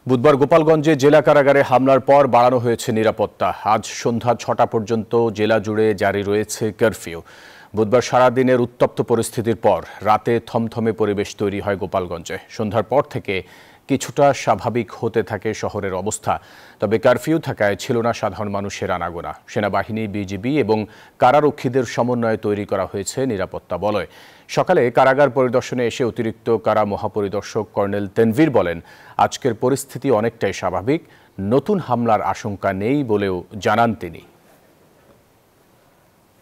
বুধবার গোপালগঞ্জে জেলা কারাগারে হামলার পর বাড়ানো হয়েছে নিরাপত্তা। আজ সন্ধ্যা ৬টা পর্যন্ত জেলা জুড়ে জারি রয়েছে কারফিউ। বুধবার সারাদিনের উত্তপ্ত পরিস্থিতির পর রাতে থমথমে পরিবেশ তৈরি হয় গোপালগঞ্জে। সন্ধ্যার পর থেকে কিছুটা স্বাভাবিক হতে থাকে শহরের অবস্থা। তবে কারফিউ থাকায় ছিল না সাধারণ মানুষের আনাগোনা। সেনাবাহিনী, বিজিবি এবং কারারক্ষীদের সমন্বয়ে তৈরি করা হয়েছে নিরাপত্তা বলয়। সকালে কারাগার পরিদর্শনে এসে অতিরিক্ত কারা মহাপরিদর্শক কর্নেল তেনভীর বলেন, আজকের পরিস্থিতি অনেকটাই স্বাভাবিক, নতুন হামলার আশঙ্কা নেই বলেও জানান তিনি।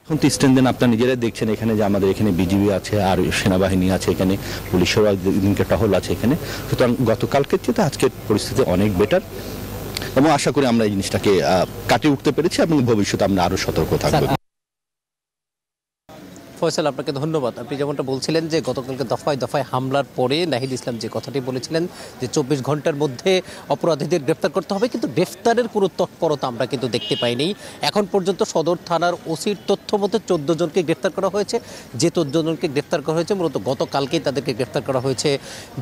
এখন তো স্ট্যান্ড আপনারা নিজেরাই দেখছেন এখানে যে আমাদের এখানে বিজিবি আছে, আর সেনাবাহিনী আছে, এখানে পুলিশেরও দিনকে টহল আছে এখানে। সুতরাং গতকালকের চেয়ে আজকের পরিস্থিতি অনেক বেটার এবং আশা করি আমরা এই জিনিসটাকে কাটিয়ে উঠতে পেরেছি এবং ভবিষ্যতে আমরা আরো সতর্ক থাকবো। ফয়সাল, আপনাকে ধন্যবাদ। আপনি যেমনটা বলছিলেন যে গতকালকে দফায় দফায় হামলার পরে নাহিদ ইসলাম যে কথাটি বলেছিলেন যে ২৪ ঘন্টার মধ্যে অপরাধীদের গ্রেফতার করতে হবে, কিন্তু গ্রেফতারের কোনো তৎপরতা আমরা কিন্তু দেখতে পাইনি। এখন পর্যন্ত সদর থানার ওসির তথ্য মতে ১৪ জনকে গ্রেফতার করা হয়েছে। যে ১৪ জনকে গ্রেফতার করা হয়েছে মূলত গতকালকেই তাদেরকে গ্রেফতার করা হয়েছে।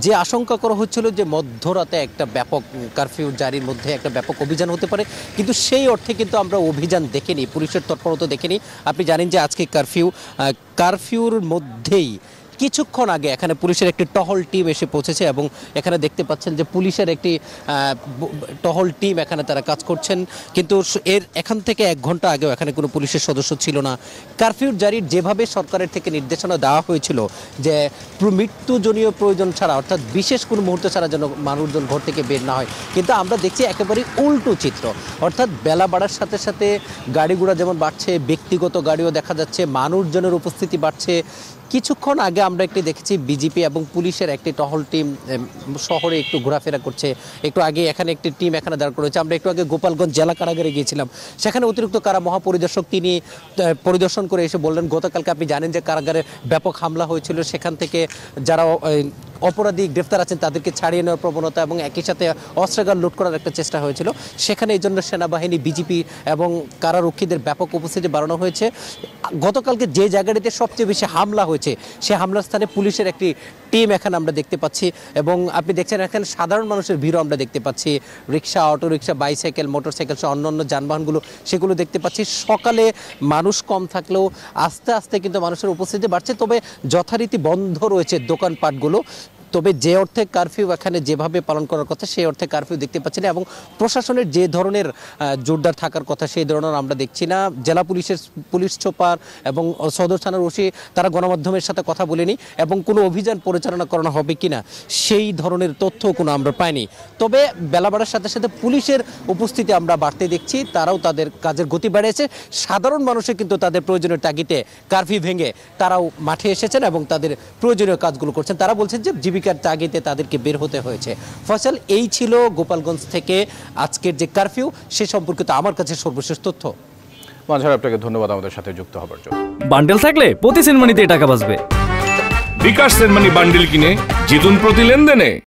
যে আশঙ্কা করা হচ্ছিল যে মধ্যরাতে একটা ব্যাপক কারফিউ জারির মধ্যে একটা ব্যাপক অভিযান হতে পারে, কিন্তু সেই অর্থে কিন্তু আমরা অভিযান দেখিনি, পুলিশের তৎপরতা দেখিনি। আপনি জানেন যে আজকে কারফিউর মধ্যেই কিছুক্ষণ আগে এখানে পুলিশের একটি টহল টিম এসে পৌঁছেছে এবং এখানে দেখতে পাচ্ছেন যে পুলিশের একটি টহল টিম এখানে তারা কাজ করছেন, কিন্তু এখান থেকে ১ ঘন্টা আগেও এখানে কোনো পুলিশের সদস্য ছিল না। কারফিউ জারির যেভাবে সরকারের থেকে নির্দেশনা দেওয়া হয়েছিল যে মৃত্যুজনীয় প্রয়োজন ছাড়া, অর্থাৎ বিশেষ কোনো মুহূর্ত ছাড়া যেন মানুষজন ঘর থেকে বের না হয়, কিন্তু আমরা দেখছি একেবারেই উল্টো চিত্র। অর্থাৎ বেলা বাড়ার সাথে সাথে গাড়ি ঘোড়া যেমন বাড়ছে, ব্যক্তিগত গাড়িও দেখা যাচ্ছে, মানুষজনের উপস্থিতি বাড়ছে। কিছুক্ষণ আগে আমরা একটি দেখেছি বিজিপি এবং পুলিশের একটি টহল টিম শহরে একটু ঘোরাফেরা করছে। একটু আগে এখানে একটি টিম এখানে দাঁড় করেছে। আমরা একটু আগে গোপালগঞ্জ জেলা কারাগারে গিয়েছিলাম, সেখানে অতিরিক্ত কারা মহাপরিদর্শক তিনি পরিদর্শন করে এসে বললেন গতকালকে আপনি জানেন যে কারাগারে ব্যাপক হামলা হয়েছিল, সেখান থেকে যারা অপরাধী গ্রেফতার আছেন তাদেরকে ছাড়িয়ে নেওয়ার প্রবণতা এবং একই সাথে অস্ত্রাগার লুট করার একটা চেষ্টা হয়েছিল। সেখানে এই জন্য সেনাবাহিনী, বিজিপি এবং কারারক্ষীদের ব্যাপক উপস্থিতি বাড়ানো হয়েছে। গতকালকে যে জায়গাটিতে সবচেয়ে বেশি হামলা হয়েছে সে হামলার স্থানে পুলিশের একটি টিম এখানে আমরা দেখতে পাচ্ছি এবং আপনি দেখছেন এখানে সাধারণ মানুষের ভিড়ও আমরা দেখতে পাচ্ছি। রিক্সা, অটোরিক্সা, বাইসাইকেল, মোটরসাইকেল সহ অন্যান্য যানবাহনগুলো সেগুলো দেখতে পাচ্ছি। সকালে মানুষ কম থাকলেও আস্তে আস্তে কিন্তু মানুষের উপস্থিতি বাড়ছে। তবে যথারীতি বন্ধ রয়েছে দোকানপাটগুলো। তবে যে অর্থে কারফিউ এখানে যেভাবে পালন করার কথা সেই অর্থে কারফিউ দেখতে পাচ্ছি না এবং প্রশাসনের যে ধরনের জোরদার থাকার কথা সেই ধরনের আমরা দেখছি না। জেলা পুলিশ সুপার এবং সদর থানার ওসি তারা গণমাধ্যমের সাথে কথা বলেনি এবং কোনো অভিযান পরিচালনা করানো হবে কিনা সেই ধরনের তথ্য কোনো আমরা পাইনি। তবে বেলা বাড়ার সাথে সাথে পুলিশের উপস্থিতি আমরা বাড়তে দেখছি, তারাও তাদের কাজের গতি বাড়িয়েছে। সাধারণ মানুষের কিন্তু তাদের প্রয়োজনীয় তাগিদে কারফিউ ভেঙে তারাও মাঠে এসেছেন এবং তাদের প্রয়োজনীয় কাজগুলো করছেন। তারা বলছেন যে জীবিকার তাগিদে তাদেরকে বের হতে হয়েছে। ফয়সাল, এই ছিল গোপালগঞ্জ থেকে আজকের যে কারফিউ সে সম্পর্কিত আমার কাছে সর্বশেষ তথ্য। মাঝার, আপনাকে ধন্যবাদ আমাদের সাথে যুক্ত হবার জন্য। বান্ডেল থাকলে প্রতি সেনমানিতে টাকা বাঁচবে। বিকাশ সেনমানি বান্ডেল কিনে জিতুন প্রতি লেনদেনে।